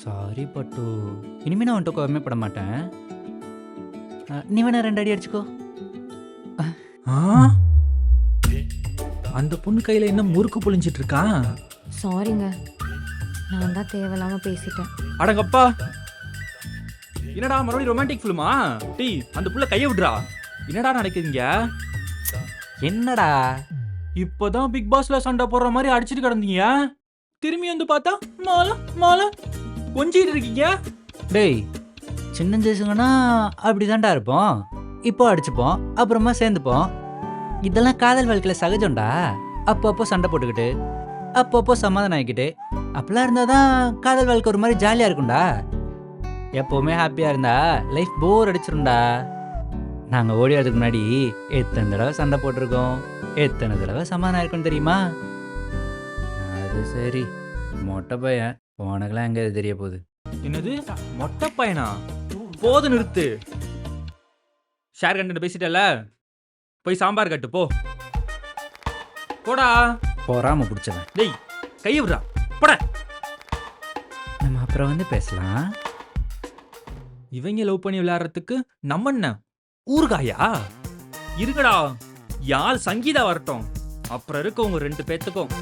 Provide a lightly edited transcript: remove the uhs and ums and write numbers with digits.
Sorry பட்டு. இனிமே நான் உன்கிட்ட கோவமே பட மாட்டேன். நீ வேணா 2 அடி அடிச்சுக்கோ. ஆ? அந்த பொண்ணு கையில என்ன முறுக்கு புளிஞ்சிட்டு இருக்கா? சாரிங்க, நான் தான் தேவையில்லாம பேசிட்டேன். அடங்கப்பா, என்னடா மறுபடியும் ரொமான்டிக் ஃபிலிமா? டேய், அந்த புள்ள கையை விடுறா. என்னடா நடக்குதுங்க? என்னடா இப்போதான் பிக் பாஸ்ல சண்டை போடுற மாதிரி அடிச்சிட்டு கிடந்தீங்க, திரும்பி வந்து பார்த்தா மாலா மாலா கொஞ்சிட்டு இருக்கீங்க. டேய், சின்ன ஜெயசுங்கன்னா அப்படி தான்டா இருப்போம். இப்போ அடிச்சுப்போம், அப்புறமா சேர்ந்துப்போம். இதெல்லாம் காதல் வாழ்க்கையில் சகஜம்டா. அப்பப்போ சண்டை போட்டுக்கிட்டு அப்பப்போ சமாதானம் ஆகிக்கிட்டு அப்பெல்லாம் இருந்தால் தான் காதல் வாழ்க்கை ஒரு மாதிரி ஜாலியாக இருக்கும்டா. எப்போவுமே ஹாப்பியாக இருந்தா லைஃப் போர் அடிச்சிரும்டா. நாங்கள் ஓடியாதுக்கு முன்னாடி எத்தனை தடவை சண்டை போட்டிருக்கோம், எத்தனை தடவை சமாதானம் ஆயிருக்கும் தெரியுமா? அது சரி, மொட்டை பையன் உனக்கெல்லாம் எங்கே அது தெரிய போகுது? என்னது மொட்டை பையனா? போது நிறுத்து. ஷேர் கண்டென்ட் பேசிட்டல, போய் சாம்பார் கட்டு போ. போடா. போறாம பிடிச்சவன். டேய், கையை விடுறா. போட. நம்ம அப்புறம் வந்து பேசலாம். இவங்க லவ் பண்ணி விளையாடுறதுக்கு நம்ம என்ன ஊறுகாயா? இருங்கடா, யாழ் சங்கீதா வரட்டும், அப்புறம் இருக்கு உங்க 2 பேத்துக்கும்.